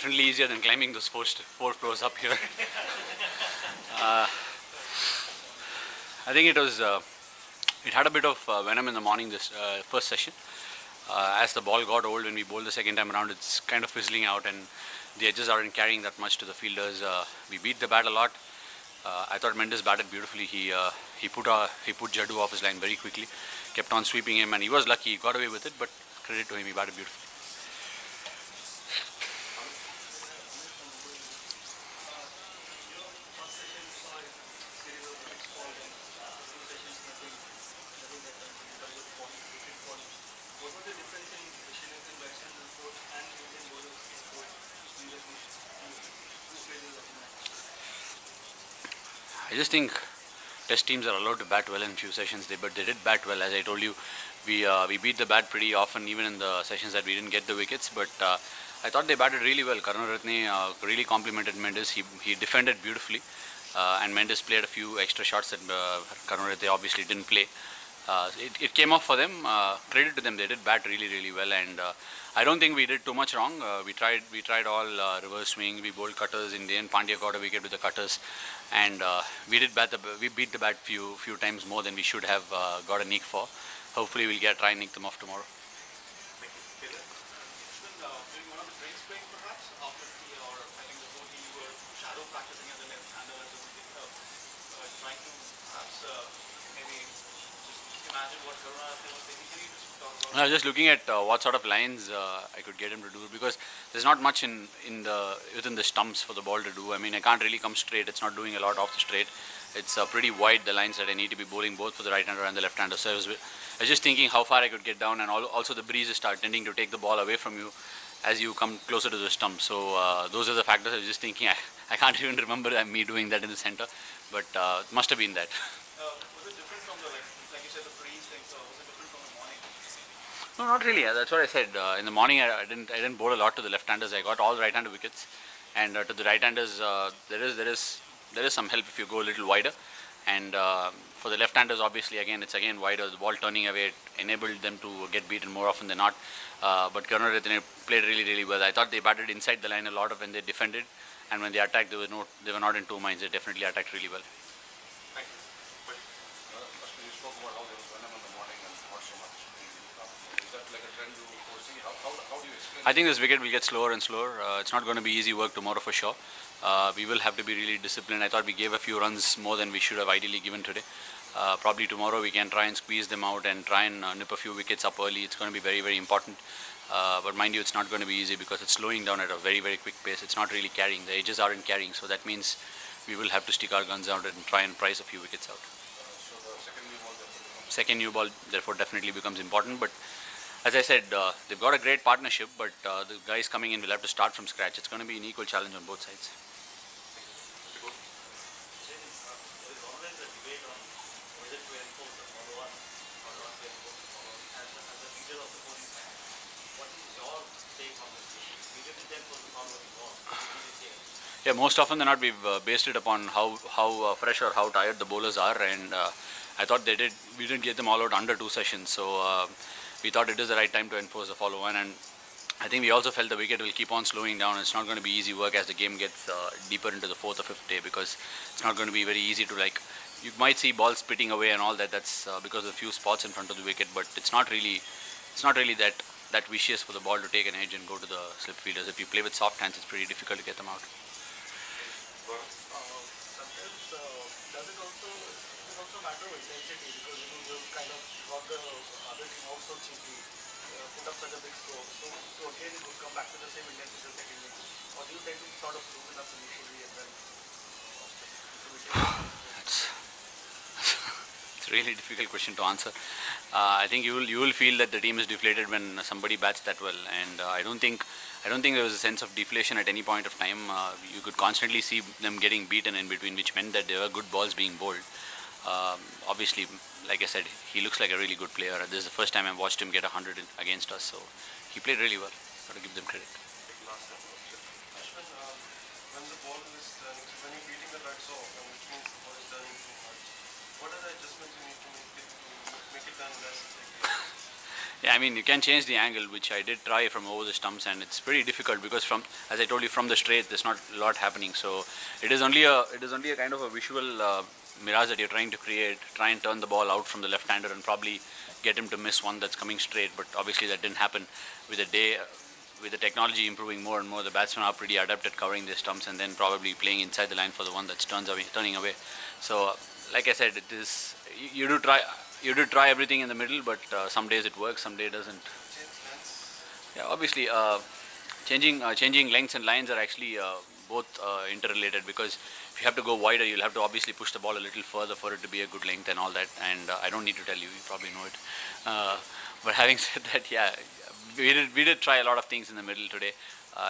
definitely easier than climbing those four floors up here. uh, I think it had a bit of venom in the morning this first session. As the ball got old when we bowled the second time around, it's kind of fizzling out and the edges aren't carrying that much to the fielders. We beat the bat a lot. I thought Mendes batted beautifully. He put Jaddu off his line very quickly, kept on sweeping him, and he was lucky. He got away with it, but credit to him, he batted beautifully. I just think Test teams are allowed to bat well in few sessions, but they did bat well. As I told you, we beat the bat pretty often, even in the sessions that we didn't get the wickets. But I thought they batted really well. Karunaratne really complimented Mendes. He defended beautifully, and Mendes played a few extra shots that Karunaratne obviously didn't play. It came off for them. Credit to them, they did bat really well, and I don't think we did too much wrong. We tried all reverse swing. We bowled cutters. In the end, Pandya got a wicket with the cutters, and we beat the bat few times more than we should have got a nick for. Hopefully, we'll try and nick them off tomorrow. I was just looking at what sort of lines I could get him to do, because there's not much within the stumps for the ball to do. I mean, I can't really come straight. It's not doing a lot off the straight. It's pretty wide, the lines that I need to be bowling both for the right-hander and the left-hander. So I was just thinking how far I could get down, and also the breezes start tending to take the ball away from you as you come closer to the stump. So those are the factors I was just thinking. I can't even remember me doing that in the center, but it must have been that. Was it different from like you said, the breeze thing? So was it different from the morning? No, not really. That's what I said. In the morning, I didn't bowl a lot to the left-handers. I got all right-hander wickets, and to the right-handers, there is some help if you go a little wider. And for the left-handers, obviously, it's again wider. The ball turning away enabled them to get beaten more often than not. But Karunaratne played really well. I thought they batted inside the line a lot when they defended, and when they attacked, they were not in two minds. They definitely attacked really well. I think this wicket will get slower and slower. It's not going to be easy work tomorrow for sure. We will have to be really disciplined. I thought we gave a few runs more than we should have ideally given today. Probably tomorrow we can try and squeeze them out and try and nip a few wickets up early. It's going to be very important. But mind you, it's not going to be easy because it's slowing down at a very quick pace. It's not really carrying. The edges aren't carrying. So that means we will have to stick our guns out and try and price a few wickets out. So the second new ball therefore definitely becomes important. But as I said, they've got a great partnership, but the guys coming in will have to start from scratch. It's going to be an equal challenge on both sides. Yeah, most often than not, we've based it upon how fresh or how tired the bowlers are, and I thought we didn't get them all out under 2 sessions, so we thought it is the right time to enforce the follow-on, and I think we also felt the wicket will keep on slowing down. It's not going to be easy work as the game gets deeper into the 4th or 5th day, because it's not going to be very easy to, like, you might see balls spitting away and all that. That's because of a few spots in front of the wicket, but it's not really that vicious for the ball to take an edge and go to the slip fielders. If you play with soft hands, it's pretty difficult to get them out. Sometimes does it also matter of intensity, because you've kind of got the other team out so cheaply, put up such a big score, so again it would come back to the same intensity the second innings, or do you tend to sort of loosen up initially and then It's a really difficult question to answer. I think you will feel that the team is deflated when somebody bats that well, and I don't think there was a sense of deflation at any point of time. You could constantly see them getting beaten in between, which meant that there were good balls being bowled. Obviously, like I said, he looks like a really good player. This is the first time I've watched him get 100 against us, so he played really well. Got to give them credit. Ashwin, when the ball is turning, so when you're beating the bats off, which means the ball is turning too hard, what are the adjustments you need to make it turn less? Yeah, I mean, you can change the angle, which I did try from over the stumps, and it's pretty difficult because from, as I told you, from the straight, there's not a lot happening. So it is only a kind of a visual mirage that you're trying to create. Try and turn the ball out from the left-hander and probably get him to miss one that's coming straight. But obviously that didn't happen. With the day, with the technology improving more and more, the batsmen are pretty adept at covering their stumps and then probably playing inside the line for the one that's turning away. So, like I said, it is you do try. You do try everything in the middle, but some days it works, some days it doesn't. Yeah, obviously, changing lengths and lines are actually both interrelated, because if you have to go wider, you'll have to obviously push the ball a little further for it to be a good length and all that. And I don't need to tell you, you probably know it. But having said that, yeah, we did try a lot of things in the middle today.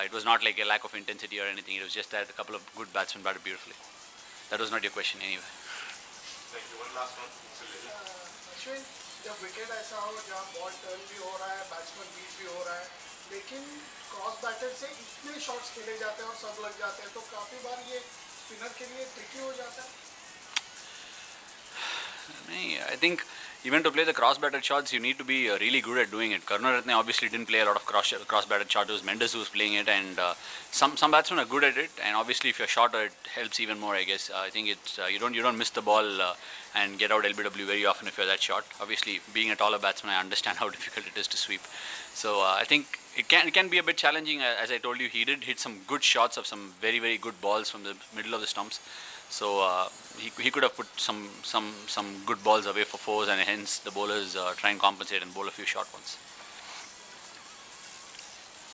It was not like a lack of intensity or anything. It was just that a couple of good batsmen batted beautifully. That was not your question anyway. Thank you. One last one. Ashwin, जब wicket ऐसा हो जहाँ ball turn भी हो रहा है, batsman beat भी हो रहा है, लेकिन क्रॉस बैटर से इतने शॉट्स खेले जाते हैं और सब लग जाते हैं, तो काफी बार ये स्पिनर के लिए ट्रिकी हो जाता है. I think even to play the cross-batted shots, you need to be really good at doing it. Karunaratne obviously didn't play a lot of cross-batted shots. It was Mendes who was playing it, and some batsmen are good at it. And obviously, if you're shorter, it helps even more. I guess I think it's you don't miss the ball and get out LBW very often if you're that short. Obviously, being a taller batsman, I understand how difficult it is to sweep. So I think it can be a bit challenging. As I told you, he did hit some good shots of some very good balls from the middle of the stumps. So he could have put some good balls away for fours, and hence the bowlers try and compensate and bowl a few short ones.